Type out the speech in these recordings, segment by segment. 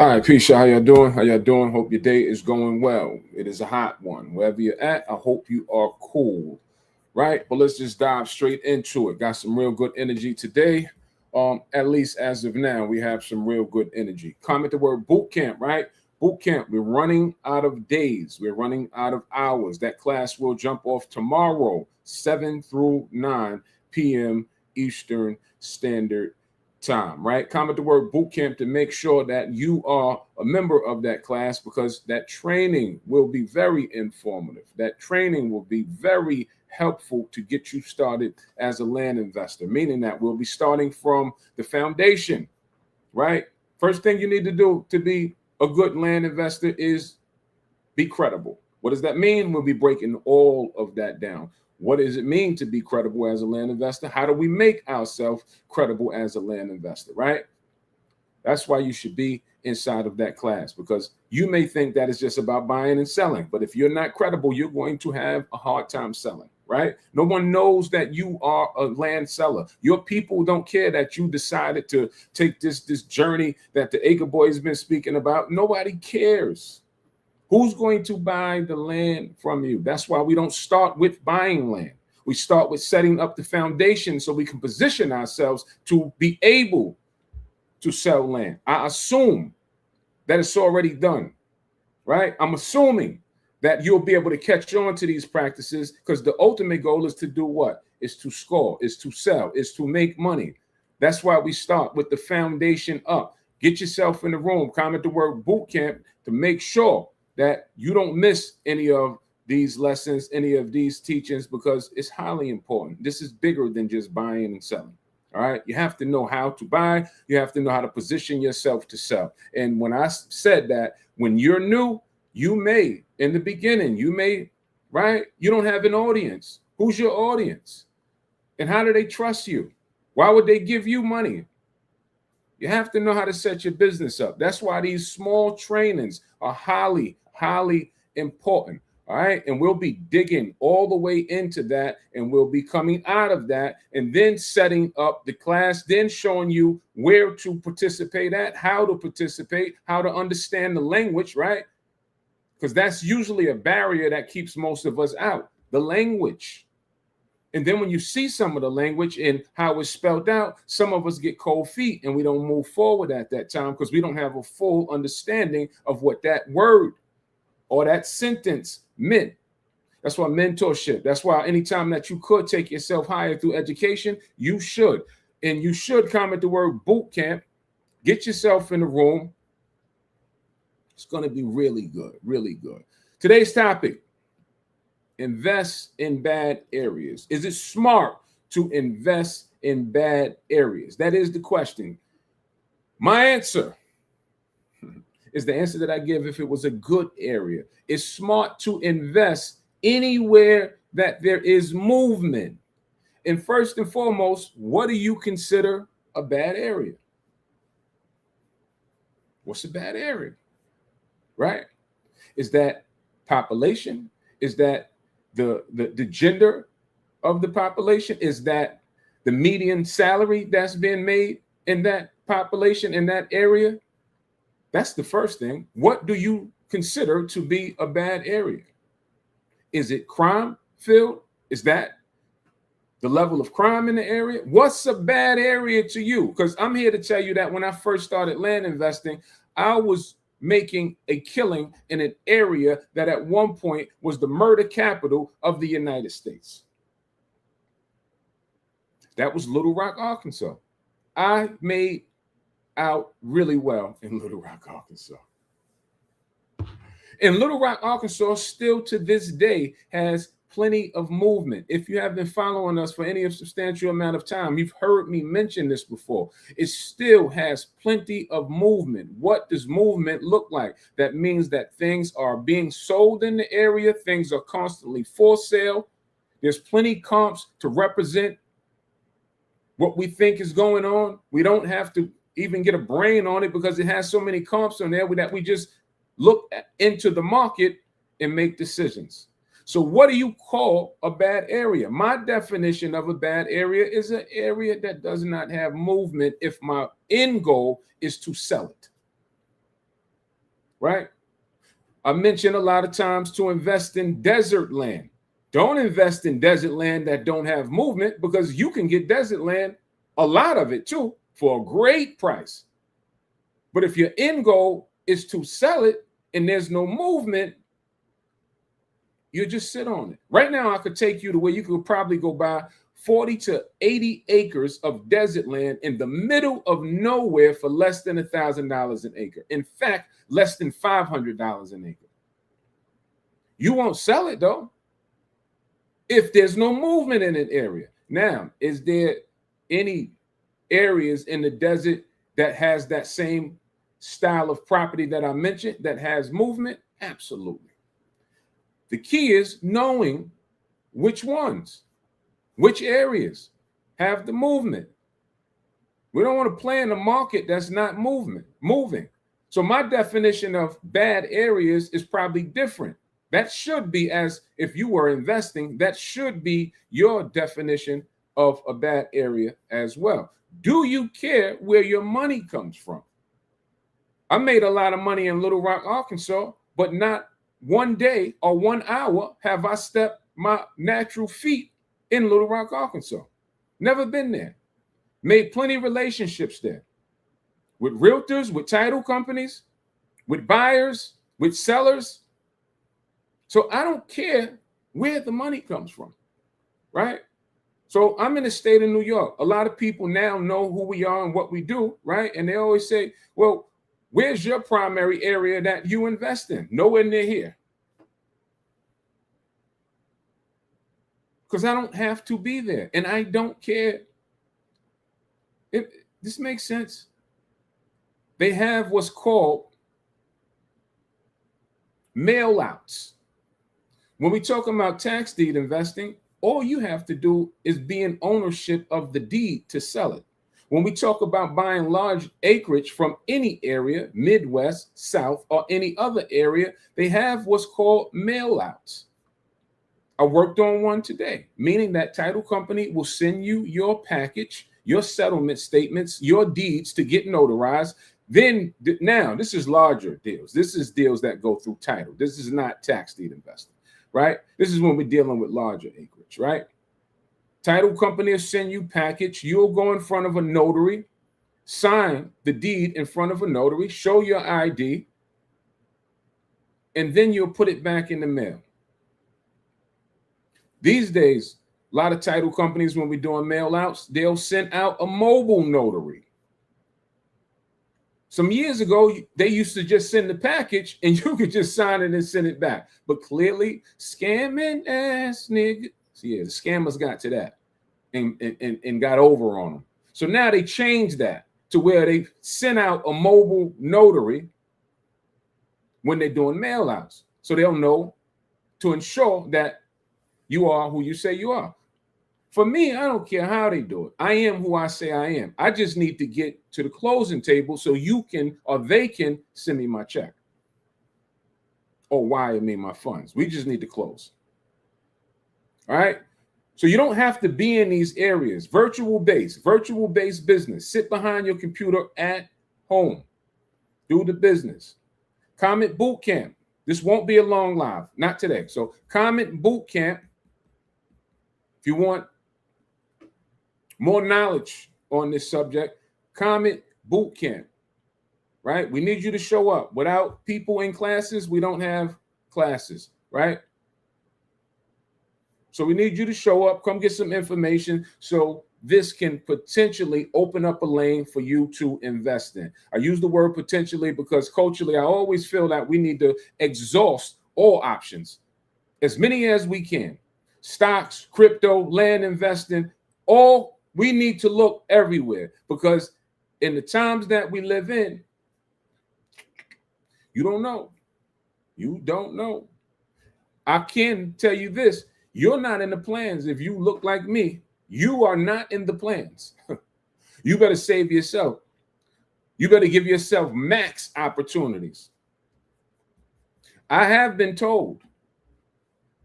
All right, peace. How y'all doing? How y'all doing? Hope your day is going well. It is a hot one. Wherever you're at, I hope you are cool. Right? But let's just dive straight into it. Got some real good energy today. At least as of now, we have some real good energy. Comment the word boot camp, right? Boot camp. We're running out of days. We're running out of hours. That class will jump off tomorrow, 7 through 9 p.m. Eastern Standard Time, right? Comment the word boot camp to make sure that you are a member of that class because that training will be very informative. That training will be very helpful to get you started as a land investor, meaning that we'll be starting from the foundation, right? First thing you need to do to be a good land investor is be credible. What does that mean? We'll be breaking all of that down. What does it mean to be credible as a land investor? How do we make ourselves credible as a land investor, right? That's why you should be inside of that class because you may think that it's just about buying and selling. But if you're not credible, you're going to have a hard time selling, right? No one knows that you are a land seller. Your people don't care that you decided to take this journey that the Acre Boy has been speaking about. Nobody cares. Who's going to buy the land from you? That's why we don't start with buying land. We start with setting up the foundation so we can position ourselves to be able to sell land. I assume that it's already done, right? I'm assuming that you'll be able to catch on to these practices because the ultimate goal is to do what? Is to score, is to sell, is to make money. That's why we start with the foundation up. Get yourself in the room, comment the word boot camp to make sure that you don't miss any of these lessons, any of these teachings, because it's highly important. This is bigger than just buying and selling. All right. You have to know how to buy. You have to know how to position yourself to sell. And when I said that, when you're new, you may, in the beginning, you may, right? You don't have an audience. Who's your audience? And how do they trust you? Why would they give you money? You have to know how to set your business up. That's why these small trainings are highly important. All right. And we'll be digging all the way into that and we'll be coming out of that and then setting up the class, then showing you where to participate at, how to participate, how to understand the language, right? Because that's usually a barrier that keeps most of us out, the language. And then when you see some of the language and how it's spelled out, some of us get cold feet and we don't move forward at that time because we don't have a full understanding of what that word or that sentence meant. That's why mentorship. That's why anytime that you could take yourself higher through education, you should. And you should comment the word boot camp. Get yourself in the room. It's going to be really good, really good. Today's topic, invest in bad areas. Is it smart to invest in bad areas? That is the question. My answer is the answer that I give if it was a good area. It's smart to invest anywhere that there is movement. And first and foremost, what do you consider a bad area? What's a bad area? Right? Is that population? Is that the gender of the population? Is that the median salary that's been made in that population, in that area? That's the first thing. What do you consider to be a bad area? Is it crime filled? Is that the level of crime in the area? What's a bad area to you? Because I'm here to tell you that when I first started land investing, I was making a killing in an area that at one point was the murder capital of the United States. That was Little Rock, Arkansas. I made out really well in Little Rock, Arkansas. And Little Rock, Arkansas still to this day has plenty of movement. If you have been following us for any substantial amount of time, you've heard me mention this before. It still has plenty of movement. What does movement look like? That means that things are being sold in the area. Things are constantly for sale. There's plenty comps to represent what we think is going on. We don't have to even get a brain on it because it has so many comps on there that we just look into the market and make decisions. So what do you call a bad area? My definition of a bad area is an area that does not have movement if my end goal is to sell it. right? I mentioned a lot of times to invest in desert land. Don't invest in desert land that don't have movement, because you can get desert land, a lot of it too, for a great price. But if your end goal is to sell it and there's no movement, you just sit on it. Right now, I could take you to where you could probably go buy 40 to 80 acres of desert land in the middle of nowhere for less than $1,000 an acre. In fact, less than $500 an acre. You won't sell it though, if there's no movement in an area. Now, is there any areas in the desert that has that same style of property that I mentioned that has movement? Absolutely. The key is knowing which ones, which areas have the movement. We don't want to play in a market that's not moving. So my definition of bad areas is probably different. That should be, as if you were investing, that should be your definition of a bad area as well. Do you care where your money comes from? I made a lot of money in Little Rock, Arkansas, but not one day or 1 hour have I stepped my natural feet in Little Rock, Arkansas. Never been there. Made plenty of relationships there with realtors, with title companies, with buyers, with sellers. So I don't care where the money comes from, right? So I'm in the state of New York. A lot of people now know who we are and what we do, right? And they always say, well, where's your primary area that you invest in? Nowhere near here. Because I don't have to be there, and I don't care. This makes sense. They have what's called mail outs. When we talk about tax deed investing, all you have to do is be in ownership of the deed to sell it. When we talk about buying large acreage from any area, Midwest, South, or any other area, they have what's called mail outs. I worked on one today, meaning that title company will send you your package, your settlement statements, your deeds to get notarized. Then now this is larger deals. This is deals that go through title. This is not tax deed investing, right? This is when we're dealing with larger acreage, right? Title company will send you package. You'll go in front of a notary, sign the deed in front of a notary, show your ID, and then you'll put it back in the mail. These days, a lot of title companies, when we're doing mail outs, they'll send out a mobile notary. Some years ago, they used to just send the package and you could just sign it and send it back. But clearly, scamming ass nigga. So yeah, the scammers got to that and got over on them. So now they changed that to where they send out a mobile notary when they're doing mail outs. So they'll know to ensure that you are who you say you are. For me, I don't care how they do it. I am who I say I am. I just need to get to the closing table so you can or they can send me my check or wire me my funds. We just need to close. All right. So you don't have to be in these areas. Virtual based business. Sit behind your computer at home. Do the business. Comment boot camp. This won't be a long live. Not today. So comment boot camp. If you want more knowledge on this subject, comment boot camp, right? We need you to show up. Without people in classes, we don't have classes, right? So we need you to show up, come get some information so this can potentially open up a lane for you to invest in. I use the word potentially because culturally, I always feel that we need to exhaust all options, as many as we can. Stocks, crypto, land investing, all we need to look everywhere, because in the times that we live in, you don't know. You don't know. I can tell you this. You're not in the plans. If you look like me, you are not in the plans. You better save yourself. You better give yourself max opportunities. I have been told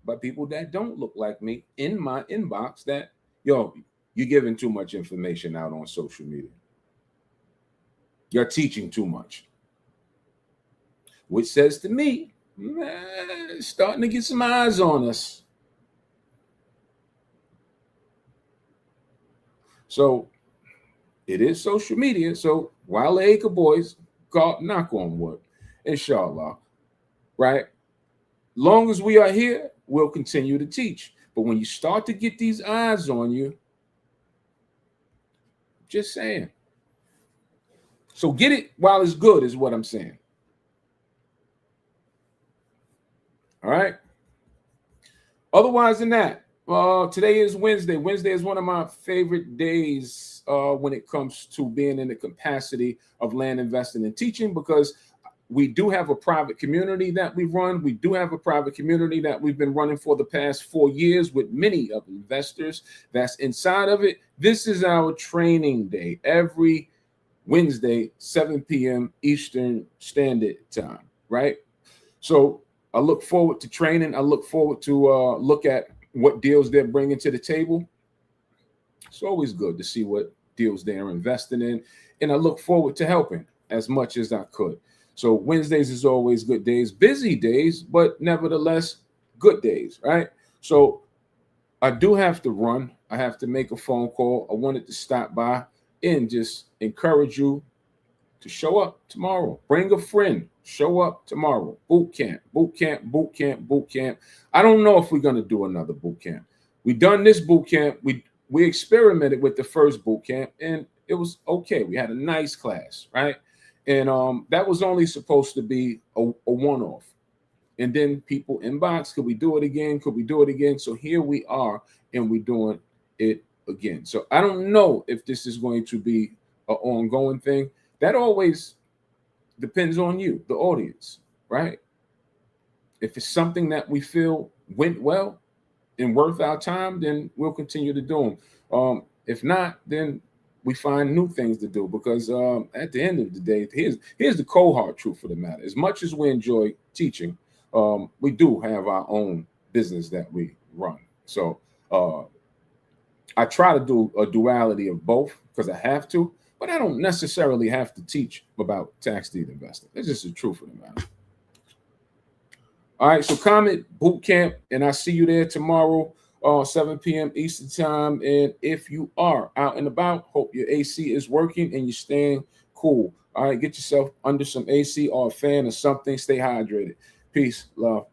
by people that don't look like me in my inbox that, yo, you're giving too much information out on social media. You're teaching too much. which says to me, man, starting to get some eyes on us. So it is social media. So Wale Acre Boys, God, knock on wood, inshallah, right? Long as we are here, we'll continue to teach. But when you start to get these eyes on you, just saying. So get it while it's good is what I'm saying. All right. Otherwise than that, today is Wednesday. Wednesday is one of my favorite days when it comes to being in the capacity of land investing and teaching, because we do have a private community that we run. We do have a private community that we've been running for the past 4 years with many of investors that's inside of it. This is our training day every Wednesday, 7 p.m. Eastern Standard Time, right? So I look forward to training. I look forward to look at what deals they're bringing to the table. It's always good to see what deals they're investing in, and I look forward to helping as much as I could. So Wednesdays is always good days, busy days, but nevertheless good days, right? So I do have to run. I have to make a phone call. I wanted to stop by and just encourage you to show up tomorrow. Bring a friend. Show up tomorrow. Boot camp, boot camp, boot camp, boot camp. I don't know if we're going to do another boot camp. We done this boot camp. We experimented with the first boot camp, and it was okay. We had a nice class, right? And that was only supposed to be a one-off. And then people inbox, could we do it again? Could we do it again? So here we are, and we're doing it again. So I don't know if this is going to be an ongoing thing. That always depends on you, the audience, right? If it's something that we feel went well and worth our time, then we'll continue to do them. If not, then we find new things to do, because at the end of the day, here's the cold hard truth of the matter. As much as we enjoy teaching, we do have our own business that we run. So I try to do a duality of both because I have to, but I don't necessarily have to teach about tax deed investing. That's just the truth of the matter. All right, so comment boot camp, and I'll see you there tomorrow, 7 p.m. Eastern time. And if you are out and about, hope your AC is working and you're staying cool. All right, get yourself under some AC or a fan or something. Stay hydrated. Peace, love.